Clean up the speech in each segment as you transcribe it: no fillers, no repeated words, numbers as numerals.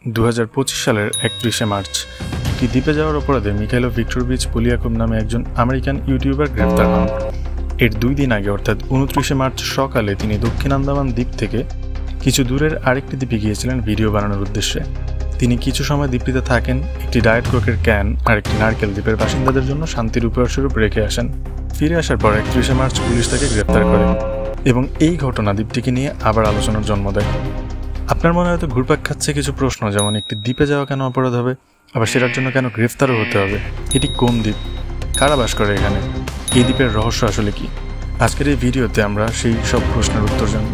2025 সালের 31 মার্চ একটি দ্বীপে যাওয়ার অপরাধে মিখাইল ভিক্টরভিচ পোলিয়াকোভ নামে একজন আমেরিকান ইউটিউবার গ্রেফতার হন। এর 2 দিন আগে অর্থাৎ 29 মার্চ সকালে তিনি দক্ষিণ আন্দামান দ্বীপ থেকে কিছু দূরের আরেকটি দ্বীপে গিয়েছিলেন ভিডিও বানানোর উদ্দেশ্যে। তিনি কিছু সময় দ্বীপটিতে থাকেন, একটি ডায়েট কোকের ক্যান আর একটি নারকেল দ্বীপের বাসিন্দাদের জন্য শান্তির উপহারস্বরূপ রেখে আসেন। ফিরে আসার পর 31 মার্চ পুলিশ তাকে গ্রেফতার করে এবং এই ঘটনা দ্বীপটিকে নিয়ে আবার আলোচনার জন্ম দেয়। আপনার মনে হয়তো ঘুরপাক খাচ্ছে কিছু প্রশ্ন, যেমন একটি দ্বীপে যাওয়া কেন অপরাধ হবে, আবার সেটার জন্য কেন গ্রেফতারও হতে হবে, এটি কোন দ্বীপ, কারা বাস করে এখানে, এই দ্বীপের রহস্য আসলে কি। আজকের এই ভিডিওতে আমরা সেই সব প্রশ্নের উত্তর জানব।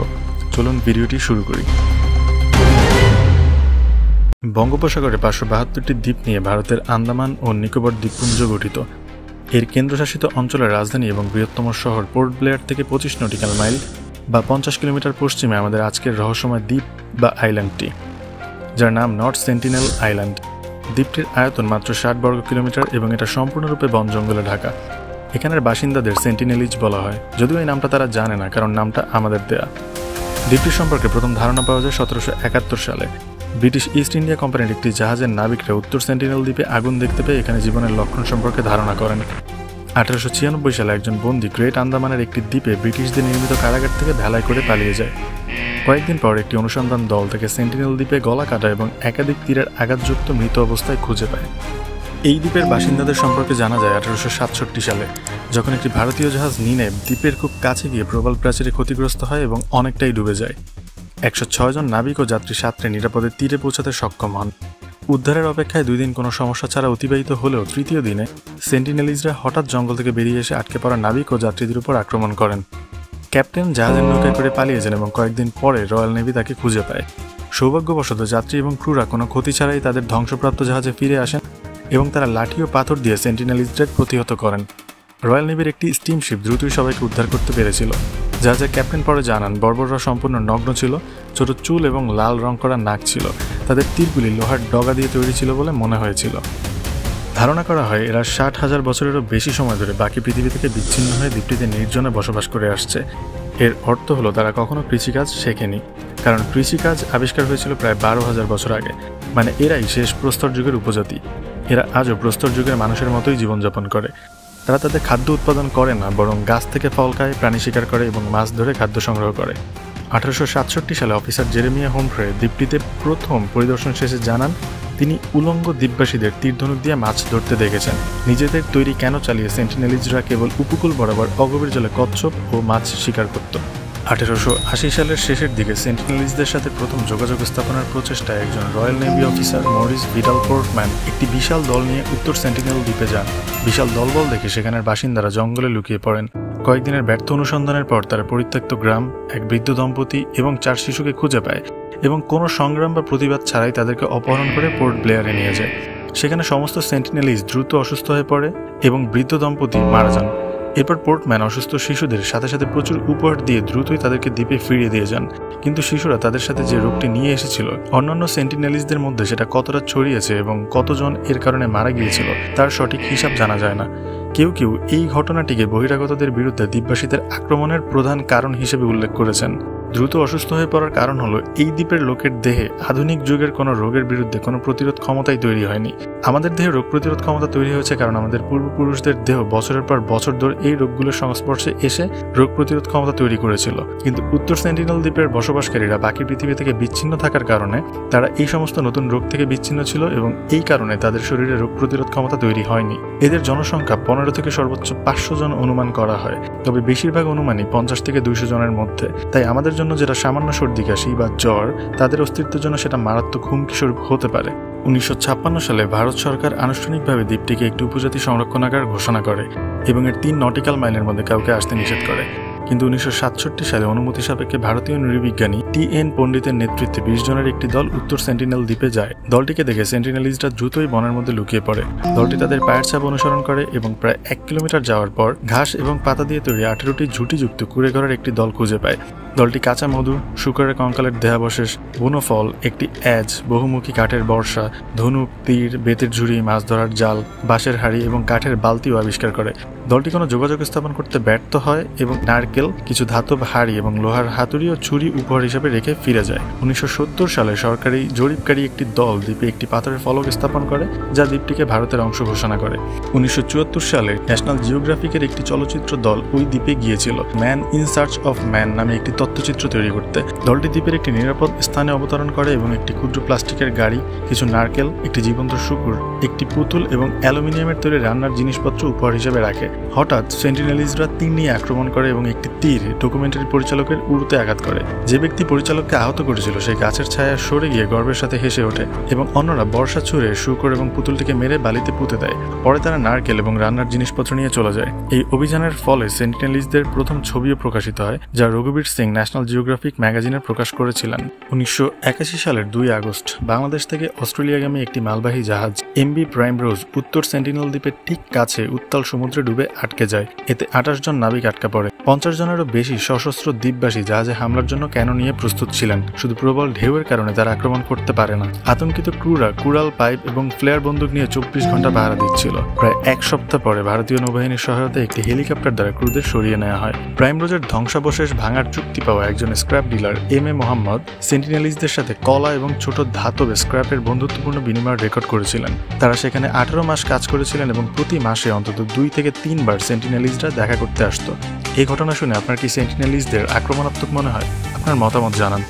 চলুন ভিডিওটি শুরু করি। বঙ্গোপসাগরে 572টি দ্বীপ নিয়ে ভারতের আন্দামান ও নিকোবর দ্বীপপুঞ্জ গঠিত। এর কেন্দ্রশাসিত অঞ্চলের রাজধানী এবং বৃহত্তম শহর পোর্ট ব্লেয়ার থেকে 25 নটিক্যাল মাইল বা 50 কিলোমিটার পশ্চিমে আমাদের আজকের রহস্যময় দ্বীপ বা আইল্যান্ডটি, যার নাম নর্থ সেন্টিনেল আইল্যান্ড। দ্বীপটির আয়তন মাত্র 60 বর্গ কিলোমিটার এবং এটা সম্পূর্ণরূপে বন জঙ্গলে ঢাকা। এখানের বাসিন্দাদের সেন্টিনেলিজ বলা হয়, যদিও এই নামটা তারা জানে না, কারণ নামটা আমাদের দেয়া। দ্বীপটির সম্পর্কে প্রথম ধারণা পাওয়া যায় 1771 সালে। ব্রিটিশ ইস্ট ইন্ডিয়া কোম্পানির একটি জাহাজের নাবিকরা উত্তর সেন্টিনেল দ্বীপে আগুন দেখতে পেয়ে এখানে জীবনের লক্ষণ সম্পর্কে ধারণা করেন। 1896 সালে একজন বন্দী গ্রেট আন্দামানের একটি দ্বীপে ব্রিটিশদের নির্মিত কারাগার থেকে ভেলায় করে পালিয়ে যায়। কয়েকদিন পর একটি অনুসন্ধান দল তাকে সেন্টিনেল দ্বীপে গলা কাটা এবং একাধিক তীরের আঘাতযুক্ত মৃত অবস্থায় খুঁজে পায়। এই দ্বীপের বাসিন্দাদের সম্পর্কে জানা যায় 1867 সালে, যখন একটি ভারতীয় জাহাজ নিনেপ দ্বীপের খুব কাছে গিয়ে প্রবাল প্রাচীরে ক্ষতিগ্রস্ত হয় এবং অনেকটাই ডুবে যায়। 106 জন নাবিক ও যাত্রী সাঁতরে নিরাপদে তীরে পৌঁছাতে সক্ষম হন। উদ্ধারের অপেক্ষায় 2 দিন কোনো সমস্যা ছাড়া অতিবাহিত হলেও তৃতীয় দিনে সেন্টিনেলিজরা হঠাৎ জঙ্গল থেকে বেরিয়ে এসে আটকে পড়া নাবিক ও যাত্রীদের উপর আক্রমণ করেন। ক্যাপ্টেন জাহাজের নৌকায় করে পালিয়ে যান এবং কয়েকদিন পরে রয়্যাল নেভি তাকে খুঁজে পায়। সৌভাগ্যবশত যাত্রী এবং ক্রুরা কোনো ক্ষতি ছাড়াই তাদের ধ্বংসপ্রাপ্ত জাহাজে ফিরে আসেন এবং তারা লাঠি ও পাথর দিয়ে সেন্টিনেলিজদের প্রতিহত করেন। রয়্যাল নেভির একটি স্টিমশিপ দ্রুতই সবাইকে উদ্ধার করতে পেরেছিল। জাহাজের ক্যাপ্টেন পরে জানান, বর্বররা সম্পূর্ণ নগ্ন ছিল, ছোট চুল এবং লাল রং করা নাক ছিল। তাদের তীরগুলি লোহার ডগা দিয়ে তৈরি ছিল বলে মনে হয়েছিল। ধারণা করা হয় এরা 60,000 বছরেরও বেশি সময় ধরে বাকি পৃথিবী থেকে বিচ্ছিন্ন হয়ে দ্বীপটিতে নির্জনে বসবাস করে আসছে। এর অর্থ হলো তারা কখনো কৃষিকাজ শেখেনি, কারণ কৃষিকাজ আবিষ্কার হয়েছিল প্রায় 12,000 বছর আগে। মানে এরাই শেষ প্রস্তর যুগের উপজাতি। এরা আজও প্রস্তর যুগের মানুষের মতোই জীবনযাপন করে। তারা তাদের খাদ্য উৎপাদন করে না, বরং গাছ থেকে ফল খায়, প্রাণী শিকার করে এবং মাছ ধরে খাদ্য সংগ্রহ করে। 1867 সালে অফিসার জেরেমিয়া হোমফ্রে দ্বীপটিতে প্রথম পরিদর্শন শেষে জানান তিনি উলঙ্গ দ্বীপবাসীদের তীরধনুক দিয়ে মাছ ধরতে দেখেছেন। নিজেদের তৈরি কেন চালিয়ে সেন্টিনেলিজরা কেবল উপকূল বরাবর অগভীর জলে কচ্ছপ ও মাছ শিকার করত। 1880 সালের শেষের দিকে সেন্টিনেলিজদের সাথে প্রথম যোগাযোগ স্থাপনের প্রচেষ্টায় একজন royal navy officer Maurice Vidal Portman একটি বিশাল দল নিয়ে উত্তর সেন্টিনেল দ্বীপে যান। বিশাল দলবল দেখে সেখানের বাসিন্দারা জঙ্গলে লুকিয়ে পড়েন। কয়েকদিনের ব্যর্থ অনুসন্ধানের পর তারা পরিত্যক্ত গ্রাম, এক বৃদ্ধ দম্পতি এবং 4 শিশুকে খুঁজে পায় এবং কোনো সংগ্রাম বা প্রতিবাদ ছাড়াই তাদেরকে অপহরণ করে পোর্ট ব্লেয়ারে নিয়ে যায়। সেখানে সমস্ত সেন্টিনেলিজ দ্রুত অসুস্থ হয়ে পড়ে এবং বৃদ্ধ দম্পতি মারা যান। এরপর পোর্টম্যান অসুস্থ শিশুদের সাথে সাথে প্রচুর উপহার দিয়ে দ্রুতই তাদেরকে দ্বীপে ফিরিয়ে দিয়ে যান। কিন্তু শিশুরা তাদের সাথে যে রোগটি নিয়ে এসেছিল, অন্যান্য সেন্টিনেলিজদের মধ্যে সেটা কতটা ছড়িয়েছে এবং কতজন এর কারণে মারা গিয়েছিল তার সঠিক হিসাব জানা যায় না। কেউ কেউ এই ঘটনাটিকে বহিরাগতদের বিরুদ্ধে দ্বীপবাসীদের আক্রমণের প্রধান কারণ হিসেবে উল্লেখ করেছেন। দ্রুত অসুস্থ হয়ে পড়ার কারণ হলো এই দ্বীপের লোকের দেহে আধুনিক যুগের কোনো রোগের বিরুদ্ধে কোনো প্রতিরোধ ক্ষমতাই তৈরি হয়নি। আমাদের দেহে রোগ প্রতিরোধ ক্ষমতা তৈরি হয়েছে কারণ আমাদের পূর্বপুরুষদের দেহ বছরের পর বছর ধরে এই রোগগুলোর সংস্পর্শে এসে রোগ প্রতিরোধ ক্ষমতা তৈরি করেছিল। কিন্তু উত্তর সেন্টিনেল দ্বীপের বসবাসকারীরা বাকি পৃথিবী থেকে বিচ্ছিন্ন থাকার কারণে তারা এই সমস্ত নতুন রোগ থেকে বিচ্ছিন্ন ছিল এবং এই কারণে তাদের শরীরে রোগ প্রতিরোধ ক্ষমতা তৈরি হয়নি। এদের জনসংখ্যা 15 থেকে সর্বোচ্চ 500 জন অনুমান করা হয়, তবে বেশিরভাগ অনুমানই 50 থেকে 200 জনের মধ্যে। তাই আমাদের জন্য যেটা সামান্য সর্দি কাশি বা জ্বর, তাদের অস্তিত্বের জন্য সেটা মারাত্মক হুমকি স্বরূপ হতে পারে। 1956 সালে ভারত সরকার আনুষ্ঠানিকভাবে দ্বীপটিকে একটি উপজাতি সংরক্ষণাগার ঘোষণা করে এবং এর 3 নটিক্যাল মাইলের মধ্যে কাউকে আসতে নিষেধ করে। কিন্তু 1967 সালে অনুমতি সাপেক্ষে ভারতীয় নৃবিজ্ঞানী টি.এন. পণ্ডিতের নেতৃত্বে 20 জনের একটি দল উত্তর সেন্টিনেল দ্বীপে যায়। দলটিকে দেখে সেন্টিনেলিজরা দ্রুতই বনের মধ্যে লুকিয়ে পড়ে। দলটি তাদের পায়ের ছাপ অনুসরণ করে এবং প্রায় 1 কিলোমিটার যাওয়ার পর ঘাস এবং পাতা দিয়ে তৈরি 18টি ঝুঁটিযুক্ত কুঁড়েঘরের একটি দল খুঁজে পায়। দলটি কাঁচা মধু, শুকরের কঙ্কালের দেহাবশেষ, বুনো ফল, একটি অ্যাজ, বহুমুখী কাঠের বর্ষা, ধনুক, তীর, বেতের ঝুড়ি, মাছ ধরার জাল, বাঁশের হাড়ি এবং কাঠের বালতিও আবিষ্কার করে। দলটি কোনো যোগাযোগ স্থাপন করতে ব্যর্থ হয় এবং নারকেল, কিছু ধাতব হাড়ি এবং লোহার হাতুড়ি ও ছুরি উপহার হিসেবে নিরাপদভাবে রেখে ফিরে যায়। 1970 সালে সরকারি জরিপকারী একটি দল দ্বীপে একটি পাথরের ফলক স্থাপন করে, যা দ্বীপটিকে ভারতের অংশ ঘোষণা করে। 1974 সালে ন্যাশনাল জিওগ্রাফিকের একটি চলচ্চিত্র দল ওই দ্বীপে গিয়েছিল man in search of man নামে একটি তথ্যচিত্র তৈরি করতে। দলটি দ্বীপের একটি নিরাপদ স্থানে অবতরণ করে এবং একটি ক্ষুদ্র প্লাস্টিকের গাড়ি, কিছু নারকেল, একটি জীবন্ত শুকুর, একটি পুতুল এবং অ্যালুমিনিয়ামের তৈরি রান্নার জিনিসপত্র উপহার হিসেবে রাখে। হঠাৎ সেন্টিনেলিজরা তীর নিয়ে আক্রমণ করে এবং একটি তীর ডকুমেন্টারি পরিচালকের উড়োতে আঘাত করে। যে ব্যক্তি পরিচালককে আহত করেছিল সে গাছের ছায়া সরে গিয়ে গর্বের সাথে হেসে ওঠে এবং অন্যরা বর্ষা ছুঁড়ে শুকর এবং পুতুলটিকে মেরে বালিতে পুঁতে দেয়। পরে তারা নারকেল এবং রান্নার জিনিসপত্র নিয়ে চলে যায়। এই অভিযানের ফলে সেন্টিনেলিজদের প্রথম ছবিও প্রকাশিত হয়, যা রঘুবীর সিং ন্যাশনাল জিওগ্রাফিক ম্যাগাজিনে প্রকাশ করেছিলেন। 1981 সালের 2 আগস্ট বাংলাদেশ থেকে অস্ট্রেলিয়াগামী একটি মালবাহী জাহাজ এমবি প্রাইমরোজ উত্তর সেন্টিনেল দ্বীপের ঠিক কাছে উত্তাল সমুদ্রে ডুবে আটকে যায়। এতে 28 জন নাবিক আটকা পড়ে। 50 জনেরও বেশি সশস্ত্র দ্বীপবাসী জাহাজে হামলার জন্য ক্যানো নিয়ে প্রস্তুত ছিলেন। শুধু প্রবল ঢেউয়ের কারণে তারা আক্রমণ করতে পারে না। আতঙ্কিত ক্রুরা কুড়াল, পাইপ এবং ফ্লেয়ার বন্দুক নিয়ে 24 ঘন্টা পাহারা দিচ্ছিল। প্রায় 1 সপ্তাহ পরে ভারতীয় নৌবাহিনীর সহায়তায় একটি হেলিকপ্টার দ্বারা ক্রুদের সরিয়ে নেওয়া হয়। প্রাইমরোজের ধ্বংসাবশেষ ভাঙার চুক্তি পাওয়া একজন scrap dealer M A Mohammad সেন্টিনেলিজদের সাথে কলা এবং ছোট ধাতব স্ক্র্যাপের বন্ধুত্বপূর্ণ বিনিময় রেকর্ড করেছিলেন। তারা সেখানে 18 মাস কাজ করেছিলেন এবং প্রতি মাসে অন্তত 2 থেকে 3 বার সেন্টিনেলিজরা দেখা করতে আসতো। এই ঘটনা শুনে আপনার কি সেন্টিনেলিজদের আক্রমণাত্মক মনে হয়? আপনার মতামত জানান।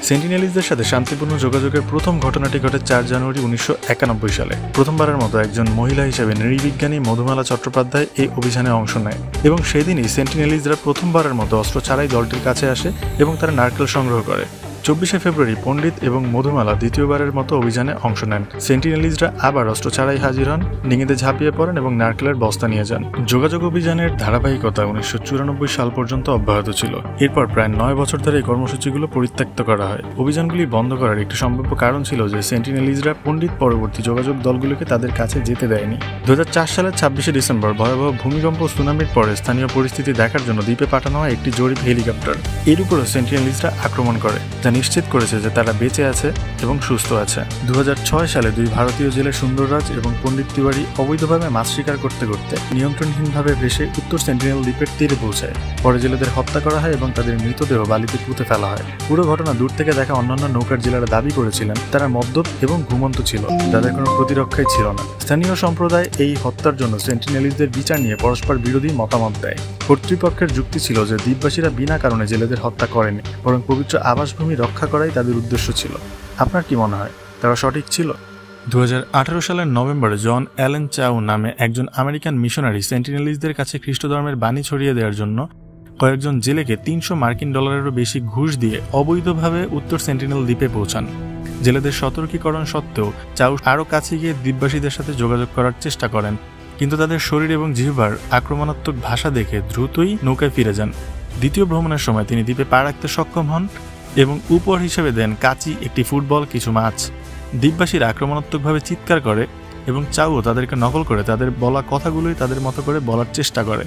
সেন্টিনেলিজদের সাথে শান্তিপূর্ণ যোগাযোগের প্রথম ঘটনাটি ঘটে 4 জানুয়ারি 1991 সালে। প্রথমবারের মতো একজন মহিলা হিসেবে নৃবিজ্ঞানী মধুমালা চট্টোপাধ্যায় এই অভিযানে অংশ নেয় এবং সেদিনই সেন্টিনেলিজরা প্রথমবারের মতো অস্ত্র ছাড়াই দলটির কাছে আসে এবং তারা নারকেল সংগ্রহ করে। 24শে ফেব্রুয়ারি পণ্ডিত এবং মধুমালা দ্বিতীয়বারের মতো অভিযানে অংশ নেন। সেন্টিনেলিজরা আবার অস্ত্র ছাড়াই হাজির হন, ডিঙিতে ঝাঁপিয়ে পড়েন এবং নারকেলের বস্তা নিয়ে যান। যোগাযোগ অভিযানের ধারাবাহিকতা 1994 সাল পর্যন্ত অব্যাহত ছিল। এরপর প্রায় 9 বছর ধরে এই কর্মসূচিগুলো পরিত্যক্ত করা হয়। অভিযানগুলি বন্ধ করার একটি সম্ভাব্য কারণ ছিল যে সেন্টিনেলিজরা পণ্ডিত পরবর্তী যোগাযোগ দলগুলোকে তাদের কাছে যেতে দেয়নি। 2004 সালের 26শে ডিসেম্বর ভয়াবহ ভূমিকম্প সুনামির পরে স্থানীয় পরিস্থিতি দেখার জন্য দ্বীপে পাঠানো হয় একটি জরিপ হেলিকপ্টার। এর উপরও সেন্টিনেলিজরা আক্রমণ করে, যা নিশ্চিত করেছে যে তারা বেঁচে আছে এবং সুস্থ আছে। 2006 সালে 2 ভারতীয় জেলে সুন্দররাজ এবং পণ্ডিত তিওয়ারি অবৈধভাবে মাছ শিকার করতে করতে নিয়ন্ত্রণহীনভাবে ভেসে উত্তর সেন্টিনেল দ্বীপের তীরে পৌঁছায়। পরে জেলেদের হত্যা করা হয় এবং তাদের মৃতদেহ বালিতে পুঁতে ফেলা হয়। পুরো ঘটনা দূর থেকে দেখা অন্যান্য নৌকার জেলেরা দাবি করেছিলেন তারা মদ্যপ এবং ঘুমন্ত ছিল, তাদের কোনো প্রতিরক্ষাই ছিল না। স্থানীয় সম্প্রদায় এই হত্যার জন্য সেন্টিনেলিজদের বিচার নিয়ে পরস্পর বিরোধী মতামত দেয়। কর্তৃপক্ষের যুক্তি ছিল যে দ্বীপবাসীরা বিনা কারণে জেলেদের হত্যা করেনি, বরং পবিত্র আবাসভূমি রক্ষা করাই তাদের উদ্দেশ্য ছিল। আপনার কি মনে হয়, তারা সঠিক ছিল? 2018 সালের নভেম্বরে জন অ্যালেন চাউ নামে একজন আমেরিকান মিশনারি সেন্টিনেলিজদের কাছে খ্রিস্ট ধর্মের বাণী ছড়িয়ে দেওয়ার জন্য কয়েকজন জেলেকে $300 বেশি ঘুষ দিয়ে অবৈধভাবে উত্তর সেন্টিনেল দ্বীপে পৌঁছান। জেলেদের সতর্কীকরণ সত্ত্বেও চাউ আরও কাছে গিয়ে দ্বীপবাসীদের সাথে যোগাযোগ করার চেষ্টা করেন, কিন্তু তাদের শরীর এবং জিহ্বার আক্রমণাত্মক ভাষা দেখে দ্রুতই নৌকায় ফিরে যান। দ্বিতীয় ভ্রমণের সময় তিনি দ্বীপে পা রাখতে সক্ষম হন এবং উপহার হিসেবে দেন কাঁচি, একটি ফুটবল, কিছু মাছ। দ্বীপবাসীরা আক্রমণাত্মকভাবে চিৎকার করে এবং চাউও তাদেরকে নকল করে তাদের বলা কথাগুলোই তাদের মতো করে বলার চেষ্টা করে।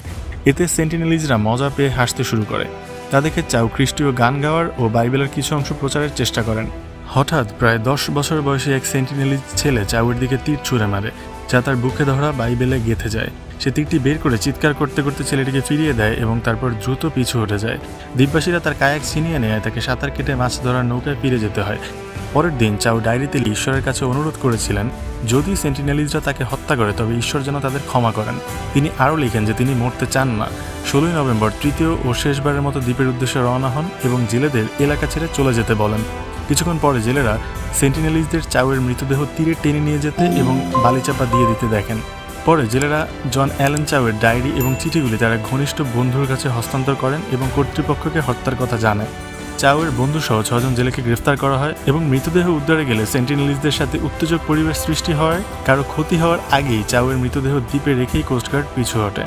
এতে সেন্টিনেলিজরা মজা পেয়ে হাসতে শুরু করে। তা দেখে চাউ খ্রিস্টীয় গান গাওয়ার ও বাইবেলের কিছু অংশ প্রচারের চেষ্টা করেন। হঠাৎ প্রায় 10 বছর বয়সী এক সেন্টিনেলিজ ছেলে চাউয়ের দিকে তীর ছুঁড়ে মারে, যা তার বুকে ধরা বাইবেলে গেঁথে যায়। সে তীরটি বের করে চিৎকার করতে করতে ছেলেটিকে ফিরিয়ে দেয় এবং তারপর দ্রুত পিছু হটে যায়। দ্বীপবাসীরা তার কায়াক ছিনিয়ে নেয়, তাকে সাঁতার কেটে মাছ ধরার নৌকায় ফিরে যেতে হয়। পরের দিন চাউ ডায়েরিতে ঈশ্বরের কাছে অনুরোধ করেছিলেন যদি সেন্টিনেলিজরা তাকে হত্যা করে তবে ঈশ্বর যেন তাদের ক্ষমা করেন। তিনি আরও লিখেন যে তিনি মরতে চান না। 16 নভেম্বর তৃতীয় ও শেষবারের মতো দ্বীপের উদ্দেশ্যে রওনা হন এবং জেলেদের এলাকা ছেড়ে চলে যেতে বলেন। কিছুক্ষণ পরে জেলেরা সেন্টিনেলিজদের চাউয়ের মৃতদেহ তীরে টেনে নিয়ে যেতে এবং বালিচাপা দিয়ে দিতে দেখেন। পরে জেলেরা জন অ্যালেন চাউয়ের ডায়েরি এবং চিঠিগুলি তারা ঘনিষ্ঠ বন্ধুর কাছে হস্তান্তর করেন এবং কর্তৃপক্ষকে হত্যার কথা জানায়। চাউয়ের বন্ধুসহ 6 জন জেলেকে গ্রেফতার করা হয় এবং মৃতদেহ উদ্ধারে গেলে সেন্টিনেলিজদের সাথে উত্তেজক পরিবেশ সৃষ্টি হয়। কারো ক্ষতি হওয়ার আগেই চাউয়ের মৃতদেহ দ্বীপে রেখেই কোস্টগার্ড পিছু হটে।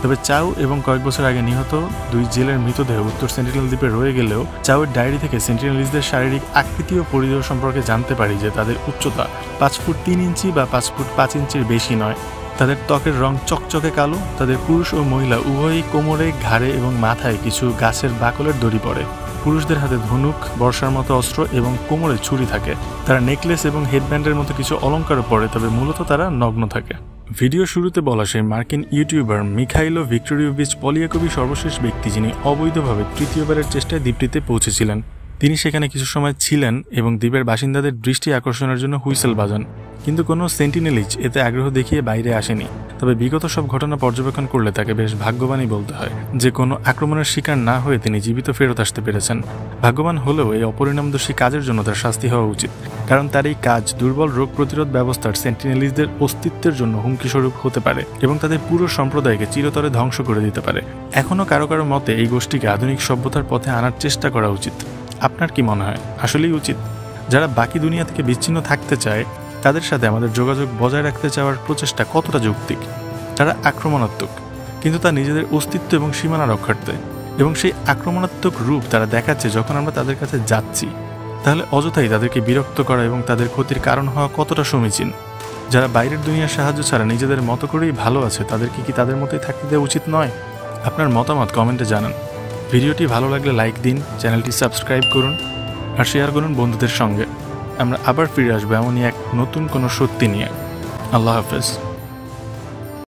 তবে চাউ এবং কয়েক বছর আগে নিহত 2 জেলের মৃতদেহ উত্তর সেন্টিনেল দ্বীপে রয়ে গেলেও চাউয়ের ডায়েরি থেকে সেন্টিনেলিজদের শারীরিক আকৃতি ও পরিধেয় সম্পর্কে জানতে পারি যে তাদের উচ্চতা 5 ফুট 3 ইঞ্চি বা 5 ফুট 5 ইঞ্চির বেশি নয়। তাদের ত্বকের রং চকচকে কালো। তাদের পুরুষ ও মহিলা উভয়ই কোমরে, ঘাড়ে এবং মাথায় কিছু গাছের বাকলের দড়ি পড়ে। পুরুষদের হাতে ধনুক, বর্ষার মতো অস্ত্র এবং কোমরে ছুরি থাকে। তারা নেকলেস এবং হেডব্যান্ডের মতো কিছু অলঙ্কারও পরে, তবে মূলত তারা নগ্ন থাকে। ভিডিও শুরুতে বলা সেই মার্কিন ইউটিউবার মিখাইলো ভিক্টোরিয়োভিচ পলিয়াকোভি সর্বশেষ ব্যক্তি যিনি অবৈধভাবে তৃতীয়বারের চেষ্টায় দ্বীপটিতে পৌঁছেছিলেন। তিনি সেখানে কিছু সময় ছিলেন এবং দ্বীপের বাসিন্দাদের দৃষ্টি আকর্ষণের জন্য হুইসেল বাজান, কিন্তু কোনো সেন্টিনেলিজ এতে আগ্রহ দেখিয়ে বাইরে আসেনি। তবে বিগত সব ঘটনা পর্যবেক্ষণ করলে তাকে বেশ ভাগ্যবানই বলতে হয় যে কোনো আক্রমণের শিকার না হয়ে তিনি জীবিত ফেরত আসতে পেরেছেন। ভাগ্যবান হলেও এই অপরিণামদর্শী কাজের জন্য তার শাস্তি হওয়া উচিত, কারণ তার এই কাজ দুর্বল রোগ প্রতিরোধ ব্যবস্থার সেন্টিনেলিজদের অস্তিত্বের জন্য হুমকিস্বরূপ হতে পারে এবং তাদের পুরো সম্প্রদায়কে চিরতরে ধ্বংস করে দিতে পারে। এখনও কারো কারো মতে এই গোষ্ঠীকে আধুনিক সভ্যতার পথে আনার চেষ্টা করা উচিত। আপনার কি মনে হয়, আসলেই উচিত? যারা বাকি দুনিয়া থেকে বিচ্ছিন্ন থাকতে চায় তাদের সাথে আমাদের যোগাযোগ বজায় রাখতে চাওয়ার প্রচেষ্টা কতটা যৌক্তিক? তারা আক্রমণাত্মক, কিন্তু তা নিজেদের অস্তিত্ব এবং সীমানা রক্ষার্থে, এবং সেই আক্রমণাত্মক রূপ তারা দেখাচ্ছে যখন আমরা তাদের কাছে যাচ্ছি। তাহলে অযথাই তাদেরকে বিরক্ত করা এবং তাদের ক্ষতির কারণ হওয়া কতটা সমীচীন? যারা বাইরের দুনিয়ার সাহায্য ছাড়া নিজেদের মতো করেই ভালো আছে তাদেরকে কি তাদের মতোই থাকতে দেওয়া উচিত নয়? আপনার মতামত কমেন্টে জানান। ভিডিওটি ভালো লাগলে লাইক দিন, চ্যানেলটি সাবস্ক্রাইব করুন আর শেয়ার করুন বন্ধুদের সঙ্গে। আমরা আবার ফিরে আসবো এমনই এক নতুন কোনো সত্যি নিয়ে। আল্লাহ হাফেজ।